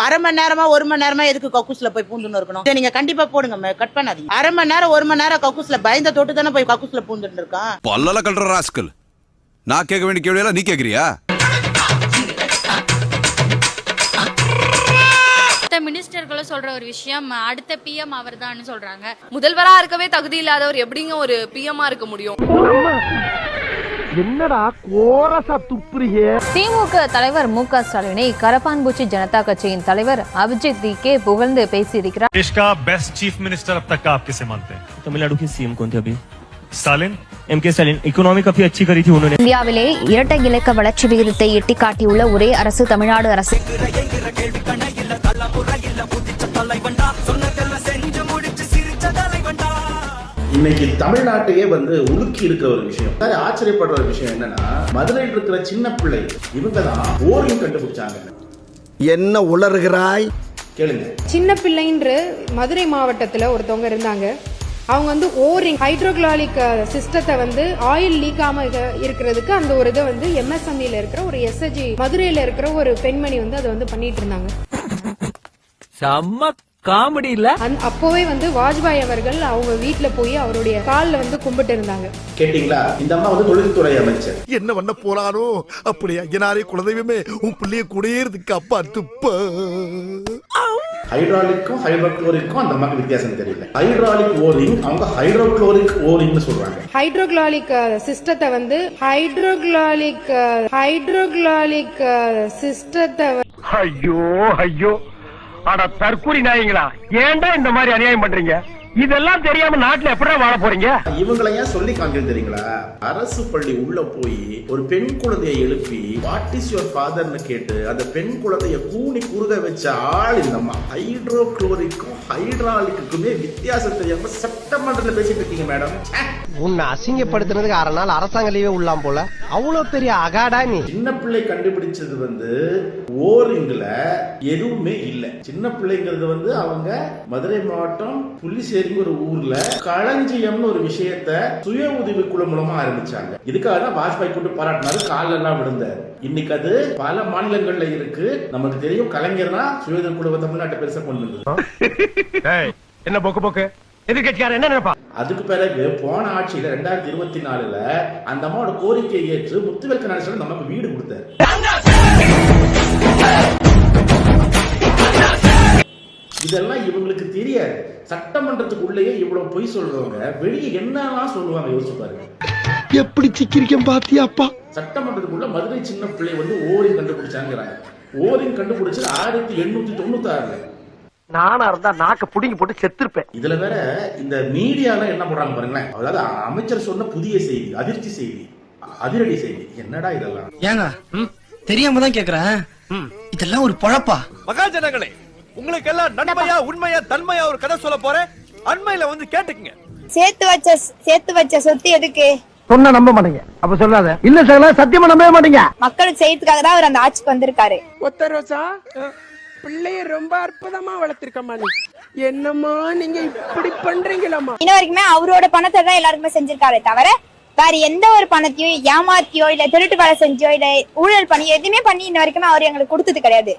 அரை மணி நேரமா 1 மணி நேரமா எதுக்கு கக்கூஸ்ல போய் பூந்துன்னு இருக்கணும்? நீங்க கண்டிப்பா போடுங்க, கட் பண்ணாதீங்க. அரை மணி நேரம் 1 மணி நேரம் கக்கூஸ்ல பயந்த தொட்டு தானே போய் கக்கூஸ்ல பூந்துட்டு இருக்கான். பல்லல கல்ற ராஸ்கல். நான் கேட்க வேண்டிய கேள்வியெல்லாம் நீ கேக்குறியா? மினிஸ்டர்களும் சொல்ற ஒரு விஷயம் அடுத்த பிஎம் அவர்தான் சொல்றாங்க. முதல்வரா இருக்கவே தகுதி இல்லாதவர் எப்படிங்க ஒரு பிஎம்மா இருக்க முடியும்? என்னடா கோரசா துப்புறியே. திமுக தலைவர் மு.க. ஸ்டாலினை கரப்பான்பூச்சி ஜனதா கட்சியின் தலைவர் அபிஜித் டி.கே புகழ்ந்து பேசியிருக்கிறார். देश का बेस्ट चीफ मिनिस्टर अब तक का आप किसे मानते हैं? तमिलनाडु के सीएम कौन थे अभी? Stalin, MK Stalin. इकोनॉमी काफी अच्छी करी थी उन्होंने. இந்தியாவிலே இரட்டை இலக்க வளர்ச்சி விகிதத்தை எட்டி காட்டியுள்ள ஒரே அரசு தமிழ்நாடு அரசு. இன்னைக்கு தமிழ்நாட்டையே உலுக்கி இருக்கிற ஒரு விஷயம், ஆச்சரியப்படுற ஒரு விஷயம் என்னன்னா, மதுரையில் இருக்கிற சின்ன பிள்ளை இவங்க தான் ஓரிங் கண்டுபிடிச்சாங்க. என்ன உளறுகிறாய் கேளுங்க. சின்ன பிள்ளைன்ற மதுரை மாவட்டத்துல ஒருத்தவங்க இருந்தாங்க. அவங்க ஓரிங் ஹைட்ரோக்ளாலிக் சிஸ்டத்தை ஆயில் லீக்காம இருக்கிறதுக்கு அந்த ஒரு இதை எம்எஸ்எம்இல இருக்கிற ஒரு எஸ்எஜி மதுரையில இருக்கிற ஒரு பெண்மணி அதை பண்ணிட்டு இருந்தாங்க. செம்ம காமெடி இல்ல? அப்போவே வாஜ்பாய் அவர்கள் அவங்க வீட்டுல போய் அவருடைய கால்ல கும்பிட்டு இருந்தாங்க. கேட்டீங்களா? இந்த அம்மா தொழில்துறை அமைச்சர். என்ன பண்ண போறானோ அப்படியா? எனாரே குலதெய்வமே உன் பிள்ளைய கூடயே இருக்கு அப்பா துப்ப. ஹைட்ராலிக்கும் ஹைட்ரோக்ளோரிக்கும் அந்த அம்மாக்கு வித்தியாசம் தெரியல. ஹைட்ராலிக் ஓரிங், அவங்க ஹைட்ரோக்ளோரிக் ஓரிங்னு சொல்றாங்க. ஹைட்ரோக்ளாலிக் சிஸ்டத்தை ஹைட்ரோக்ளாலிக் சிஸ்டத்தை ஐயோ ஐயோ, அட தற்கூரி நாயங்களா, ஏன்டா இந்த மாதிரி அநியாயம் பண்றீங்க? இதெல்லாம் தெரியாம நாட்டுல எப்படி வாழ போறீங்க? இவங்களை ஏன் சொல்லி காண்கிறது தெரியுங்களா? அரசு பள்ளி உள்ள போய் ஒரு பெண் குழந்தையை எழுப்பி வாட் இஸ் யுவர் ஃபாதர்னு கேட்டு அந்த பெண் குழந்தைய கூனி குறுக வச்ச ஆள் இந்த அம்மா. ஹைட்ரோக்ளோரிக்கும் ஹைட்ராலிக்குமே வித்தியாசம் தெரியாம சட்டமன்றத்தில் பேசிட்டு இருக்கீங்க மேடம். உன்னை அசிங்கப்படுத்துறதுக்கு 6 நாள் அரசாங்க லீவே உள்ளாம் போல. அவ்வளவு பெரிய அகாடா நீ. சின்ன பிள்ளை கண்டுபிடிச்சது ஓரிங்ல எதுவுமே இல்ல. சின்ன பிள்ளைங்கிறது அவங்க மதுரை மாவட்டம் புலிசேரி ஒரு ஊர்ல களஞ்சியம்னு ஒரு விஷயத்தை சுய உதவி குழு மூலமா ஆரம்பிச்சாங்க. இதுக்காக தான் வாஜ்பாய் கூட்டு பாராட்டினாரு, கால எல்லாம் விழுந்தாரு. இன்னைக்கு அது பல மாநிலங்கள்ல இருக்கு. நமக்கு தெரியும், கலைஞர்னா சுய உதவி குழுவை தமிழ்நாட்டை பெருசா கொண்டு என்ன போக்கு போக்கு எதிர்கட்சியார் என்ன நினைப்பா? அதுக்கு பிறகு போன ஆட்சியில 2024ல அந்த அம்மாவோட கோரிக்கையை ஏற்று முத்துவேல் கருணாநிதி நமக்கு வீடு கொடுத்தாரு. இதெல்லாம் இவங்களுக்கு தெரியாது. சட்டமன்றத்துக்குள்ளேயே இவ்வளவு பொய் சொல்றவங்க வெளியே என்னெல்லாம் சொல்லுவாங்க யோசிச்சு பாருங்க. எப்படி சிக்கிரிக்கம் பாத்தியாப்பா? சட்டமன்றத்துக்குள்ள மதுரை சின்ன பிள்ளை ஓரிங் கண்டுபிடிச்சாங்கிறாங்க. ஓரிங் கண்டுபிடிச்சது 1896ல. நானா இருந்தா நாக்க புடிங்கி போட்டு செத்துருப்பேன். இதுல வேற இந்த மீடியால என்ன பண்றாங்க பாருங்களேன். அதாவது அமைச்சர் சொன்ன புதிய செய்தி, அதிர்ச்சி செய்தி, அதிரடி செய்தி. என்னடா இதெல்லாம்? ஏங்க தெரியாம தான் கேக்குறேன், இதெல்லாம் ஒரு பொழப்பா? மகாஜனங்களே, உங்களுக்கு எல்லாம் நன்மையா உண்மையா தன்மையா ஒரு கதை சொல்ல போறேன். அண்மையில கேட்டுக்குங்க. சேர்த்து வச்ச சொத்து எதுக்கு சொன்னா நம்ப மாட்டீங்க. அப்ப சொல்லாத. இல்ல சகல, சத்தியமா நம்பவே மாட்டீங்க. மக்களுக்கு செய்யறதுக்காக தான் அவர் அந்த ஆட்சிக்கு வந்திருக்காரு. ஒத்த ரோசா பிள்ளைய ரொம்ப அற்புதமா வளர்த்திருக்கமா. நீ என்னம்மா நீங்க இப்படி பண்றீங்களாமா? இன்ன வரைக்குமே அவரோட பணத்தை தான் எல்லாருக்குமே செஞ்சிருக்காரே தவிர வேற எந்த ஒரு பணத்தையோ ஏமாத்தியோ இல்ல திருட்டு வேலை செஞ்சோ இல்ல ஊழல் பண்ணி எதுவுமே பண்ணி இன்ன வரைக்குமே அவர் எங்களுக்கு கொடுத்தது கிடையாது.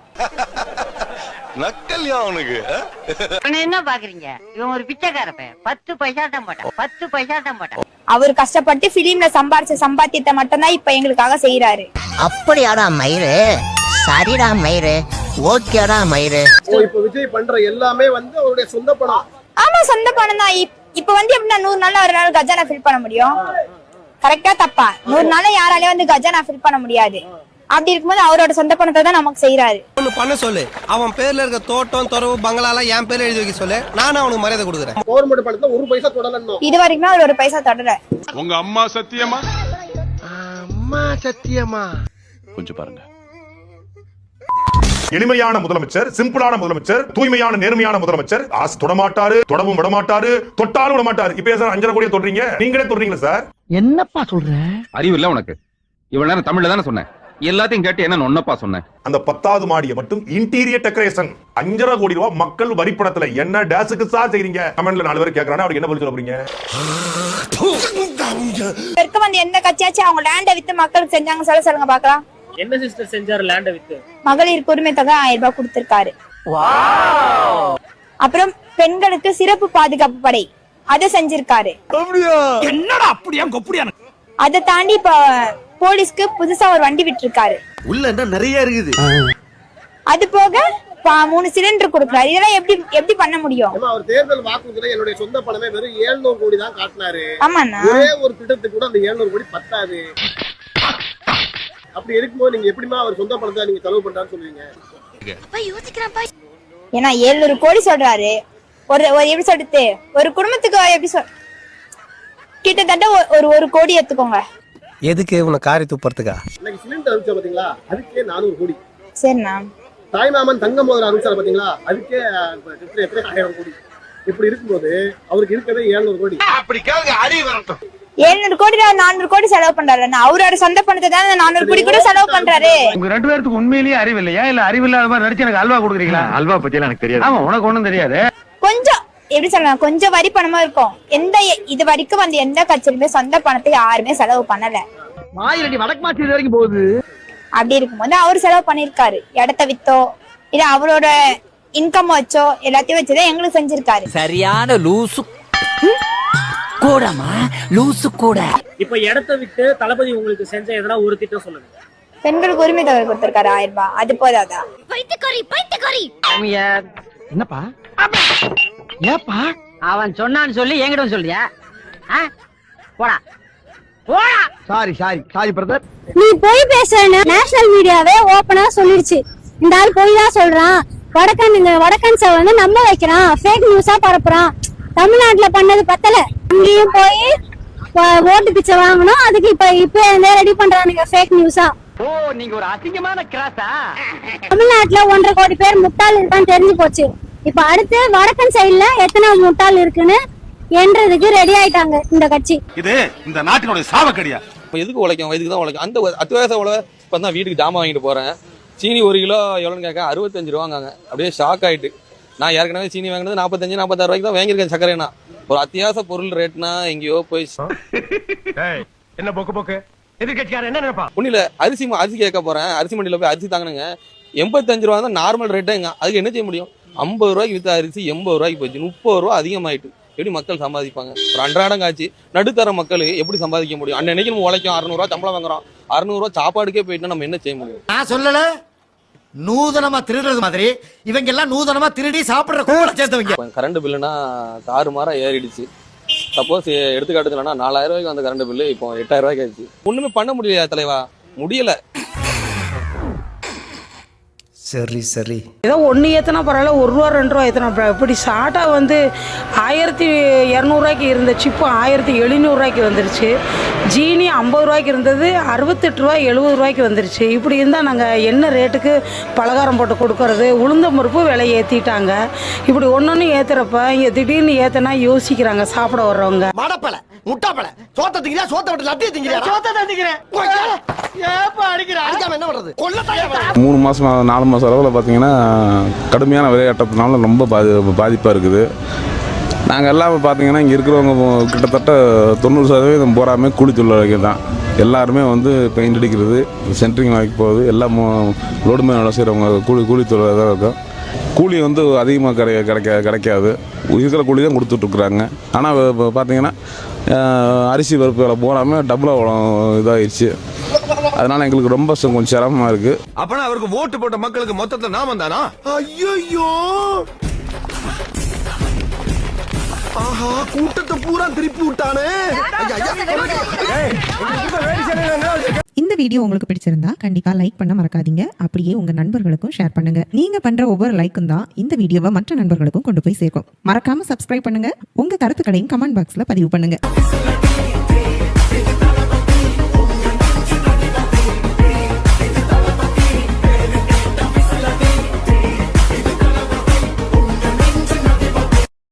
என்ன பாக்குறீங்க? இவன் ஒரு பிச்சைக்கார பையன். 10 பைசா தான் போட்டான். அவர் கஷ்டப்பட்டு பிலிம்ல சம்பாரிச்ச சம்பாத்தியத்தை மட்டும் தான் இப்ப எங்களுக்காக செய்யறாரு. அப்படியாடா மயிறு? சரிடா மயிறு, ஓகேடா மயிறு. இப்ப விஜய் பண்ற எல்லாமே அவருடைய சொந்த பணம். ஆமா, சொந்த பணம் தான். இப்ப எப்படின்னா 100 நாள் ஒரு நாள் கஜானா ஃபில் பண்ண முடியும்? கரெக்டா தப்பா? 100 நாள் யாராலையும் கஜானா ஃபில் பண்ண முடியாது. அப்படி இருக்கும்போது அவரோட சொந்த பணத்தை தான் நமக்கு செய்யறாரு. ஒண்ணு பண்ண சொல்லு, அவன் பேர்ல இருக்க தோட்டம் துறவு பங்களால என் பேர்ல எழுதி வைக்க சொல்லு, நானும் அவனுக்கு மரியாதை கொடுக்குறேன். கவர்மெண்ட் பணத்தை 1 பைசா தொடலணும். இது வரைக்கும் அவர் 1 பைசா தொடர. உங்க அம்மா சத்தியமா? அம்மா சத்தியமா? கொஞ்சம் பாருங்க. எளிமையான முதலமைச்சர், சிம்பிளான முதலமைச்சர், தூய்மையான நேர்மையான முதலமைச்சர். ஆசை தொடமாட்டாரு, தொடவும் விடமாட்டாரு, தொட்டாலும் விடமாட்டாரு. இப்ப சார் 5.5 கோடியை தொடுறீங்க, நீங்களே தொடுறீங்களா சார்? என்னப்பா சொல்ற? அறிவு இல்ல உனக்கு? இவ்வளவு நேரம் தமிழ்ல தானே சொன்னேன், எல்லாத்தையும் கேட்டு என்ன ஒன்னப்பா சொன்னேன். அந்த 10வது மாடியை மட்டும் இன்டீரியர் டெக்கரேஷன் 5.5 கோடி ரூபாய் மக்கள் வரிப்பணத்துல என்ன டேஸுக்கு சார் செய்றீங்க? கமெண்ட்ல 4 பேர் கேக்குறானே, அவருக்கு என்ன பதில் சொல்ல போறீங்க? எந்த கட்சியாச்சும் அவங்க லேண்டை வித்து மக்களுக்கு செஞ்சாங்க சொல்லுங்க பாக்கலாம். என்ன சிஸ்டர் செஞ்சாரு லேண்ட வித்து? மகளிருக்கு உரிமை தொகை 1000 ரூபாய் கொடுத்திருக்காரு. அப்புறம் பெண்களுக்கு சிறப்பு பாதுகாப்பு படை அதை செஞ்சிருக்காரு. என்னடா அப்படியா கொப்படியா? அதை தாண்டி இப்ப போலீஸ்க்கு புதுசா ஒரு வண்டி விட்டுருக்காரு. உள்ள என்ன நிறைய இருக்குது. அது போக 3 சிலிண்டர் கொடுக்குறாரு. இதெல்லாம் எப்படி பண்ண முடியும்? அவர் தேர்தல் வாக்குறுதியில என்னுடைய சொந்த பணமே வெறும் 700 கோடி தான் காட்டினாரு. ஆமாண்ணா, ஒரே ஒரு திட்டத்துக்கு கூட அந்த 700 கோடி பத்தாது. அப்படி இருக்கும்போது நீங்க எப்படிமா அவர் சொந்த பணத்தை நீங்க செலவு பண்றான்னு சொல்லுவீங்க? ஏன்னா 700 கோடி சொல்றாரு. ஒரு எப்படி சொல்றது, ஒரு குடும்பத்துக்கு எப்படி கிட்டத்தட்ட ஒரு கோடி எடுத்துக்கோங்க. எதுக்கு உனக்கு காரி துப்புறதுக்கா? இன்னைக்கு சிலிண்டர் அனுப்பிச்சா பாத்தீங்களா, அதுக்கே 400 கோடி. சரிண்ணா. தாய்மாமன் தங்க மோதிரம் அனுப்பிச்சாரு பாத்தீங்களா, அதுக்கே 1000 கோடி. இப்படி இருக்கும்போது அவருக்கு இருக்கவே 700 கோடி. அப்படி கேளுங்க, அறிவு வரட்டும். 700 கோடி 400 கோடி செலவு பண்றாரு. அவரோட சொந்த பணத்தை தான் 400 கோடி கூட செலவு பண்றாரு. உங்க 2 பேருக்கு உண்மையிலேயே அறிவு இல்லையா, இல்ல அறிவு இல்லாத மாதிரி நடிச்சு எனக்கு அல்வா கொடுக்குறீங்களா? அல்வா பத்தி எனக்கு தெரியாது. ஆமா, உனக்கு ஒண்ணும் தெரியாது. கொஞ்சம் எப்படி சொல்லலாம், கொஞ்சம் வரி பணமா இருக்கும். இது வரைக்கும் வந்து எந்த கட்சியிலுமே சொந்த பணத்தை யாருமே செலவு பண்ணல. மாயிலடி வடக்கு மாற்றி வரைக்கும் போகுது. அப்படி இருக்கும்போது அவர் செலவு பண்ணிருக்காரு. இடத்த வித்தோ இல்ல அவரோட இன்கம் வச்சோ எல்லாத்தையும் வச்சுதான் எங்களுக்கு செஞ்சிருக்காரு. சரியான லூசு கூடமா, லூசு கூட. இப்ப இடத்த விட்டு தளபதி உங்களுக்கு செஞ்ச எதனா ஒரு திட்டம் சொல்லுங்க. பெண்களுக்கு உரிமை தொகை கொடுத்திருக்காரு 1000 ரூபாய். அது போதாதா? என்னப்பா ஏப்பா அவன் சொன்னான்னு சொல்லி என்கிட்ட சொல்றியா? போடா சாரி பிரதர். நீ போய் பேசுறேன்னு நேஷனல் மீடியாவே ஓபனா சொல்லிடுச்சு. இந்த ஆள் போய் தான் சொல்றான். வடக்கன்ஸ வந்து நம்ப வைக்கிறான், ஃபேக் நியூஸா பரப்புறான். தமிழ்நாட்டுல பண்ணது பத்தல, அங்கேயும் போய் ஓட்டு பிச்சை வாங்கணும். அதுக்கு இப்ப ரெடி பண்றானுங்க ஃபேக் நியூஸா. ஓ, நீங்க ஒரு அசிங்கமான கிராஸா? தமிழ்நாட்டுல 1.5 கோடி பேர் முட்டாள் இருக்கான்னு தெரிஞ்சு போச்சு. இப்ப அடுத்து வடக்கன் சைடுல எத்தனை முட்டாள் இருக்குன்னு என்றதுக்கு ரெடி ஆயிட்டாங்க இந்த கட்சி. இது இந்த நாட்டினுடைய சாவக்கடியா? எதுக்கு உழைக்கும், வயதுக்கு தான் உழைக்கும். அந்த அத்தியாவசிய உழவை இப்போ தான் வீட்டுக்கு ஜாமான் வாங்கிட்டு போறேன். சீனி 1 கிலோ எவ்வளோன்னு கேட்க 65 ரூபாங்க. அப்படியே ஷாக் ஆயிட்டு. நான் ஏற்கனவே சீனி வாங்கினது 45-46 ரூபாய்க்கு தான் வாங்கியிருக்கேன். சக்கரைனா ஒரு அத்தியாவசிய பொருள் ரேட்னா எங்கேயோ போய் என்ன போக்கு எதிர்கட்சியார் என்ன நினைப்பா? ஒன்றும் இல்லை, அரிசி கேட்க போறேன். அரிசி மண்டியில் போய் அரிசி தாங்கினுங்க 85 ரூபா தான் நார்மல் ரேட்டுங்க. அதுக்கு என்ன செய்ய முடியும்? 50 ரூபாய்க்கு வித்த அரிசி 80 ரூபாய்க்கு போச்சு. 30 ரூபா அதிகமாயிட்டு. எப்படி மக்கள் சம்பாதிப்பாங்க? ஒரு அன்றாடம் காட்சி நடுத்தர மக்கள் எப்படி சம்பாதிக்க முடியும்? அன்னைக்கு நம்ம உழைக்கும் 600 ரூபா சம்பளம் வாங்குறோம். 600 ரூபா சாப்பாடுக்கே போயிட்டா நம்ம என்ன செய்ய முடியும்? நான் சொல்லல, நூதனமா திருடுறது மாதிரி இவங்க எல்லாம் நூதனமா திருடி சாப்பிடுற கூட சேர்த்தவங்க. கரண்ட் பில்லுனா தாறுமாறா ஏறிடுச்சு. சப்போஸ் எடுத்துக்காட்டுக்கு இல்லைன்னா 4000 ரூபாய்க்கு அந்த கரண்ட் பில்லு இப்போ 8000 ரூபாய்க்கு ஆயிடுச்சு. ஒண்ணுமே பண்ண முடியலையா தலைவா? முடியல. சரி ஏதோ 1 ஏத்தனா பரவாயில்ல, 1 ரூபா 2 ரூபா ஏத்தனா இப்படி ஷார்ட்டா வந்து 1200 ரூபாய்க்கு இருந்த சிப்பு 1700 ரூபாய்க்கு வந்துருச்சு. ஜீனி 50 ரூபாய்க்கு இருந்தது 68 ரூபாய் 70 ரூபாய்க்கு வந்துருச்சு. இப்படி இருந்தால் நாங்கள் என்ன ரேட்டுக்கு பலகாரம் போட்டு கொடுக்கறது? உளுந்த பருப்பு விலை ஏற்றிட்டாங்க. இப்படி ஒன்னொன்னு ஏத்துறப்ப இங்கே திடீர்னு ஏத்தனா யோசிக்கிறாங்க சாப்பிட வர்றவங்க. மடப்பல முட்டாப்பல சோத்த திங்கிறியா, சோத்த விட்டு லட்டிய திங்கிறியா? சோத்த திங்கிறேன். ஏப்பா அடிக்கிற? அடிக்காம என்ன பண்றது? கொல்லத்தாயா? 3 மாசம் 4 மாசம் அளவில் பார்த்தீங்கன்னா கடுமையான விலையாட்டத்தினால ரொம்ப பாதிப்பாக இருக்குது. நாங்கள் எல்லாம் பார்த்தீங்கன்னா இங்கே இருக்கிறவங்க கிட்டத்தட்ட 90% போகாமல் கூலி தொழிலாளிகள் தான். எல்லாருமே வந்து பெயிண்ட் அடிக்கிறது, சென்ட்ரிங் வாங்கி போகுது, எல்லாம் லோடு மேலே வேலை செய்கிறவங்க கூலி தொழிலாக தான் இருக்கும். கூலி வந்து அதிகமாக கிடைக்காது. இருக்கிற கூலி தான் கொடுத்துட்ருக்குறாங்க. ஆனால் பார்த்தீங்கன்னா அரிசி பருப்பு விலை போகாமல் டபுளாக இதாகிடுச்சு. அதனால எங்களுக்கு ரொம்ப கொஞ்சம் சிரமமாக இருக்குது. அப்பனா அவருக்கு ஓட்டு போட்ட மக்களுக்கு மொத்தத்தில் நாம தானா? ஐயோ, ஆஹா, கூட்டத்தை பூரா திருப்பி விட்டானே. இந்த வீடியோ உங்களுக்கு பிடிச்சிருந்தா கண்டிப்பா லைக் பண்ண மறக்காதீங்க. அப்படியே உங்க நண்பர்களுக்கும் ஷேர் பண்ணுங்க. நீங்க பண்ற ஒவ்வொரு லைக்கும் தான் இந்த வீடியோவை மற்ற நண்பர்களுக்கும் கொண்டு போய் சேர்க்கும். மறக்காம சப்ஸ்கிரைப் பண்ணுங்க. உங்க கருத்துக்களையும் கமெண்ட் பாக்ஸ்ல பதிவு பண்ணுங்க.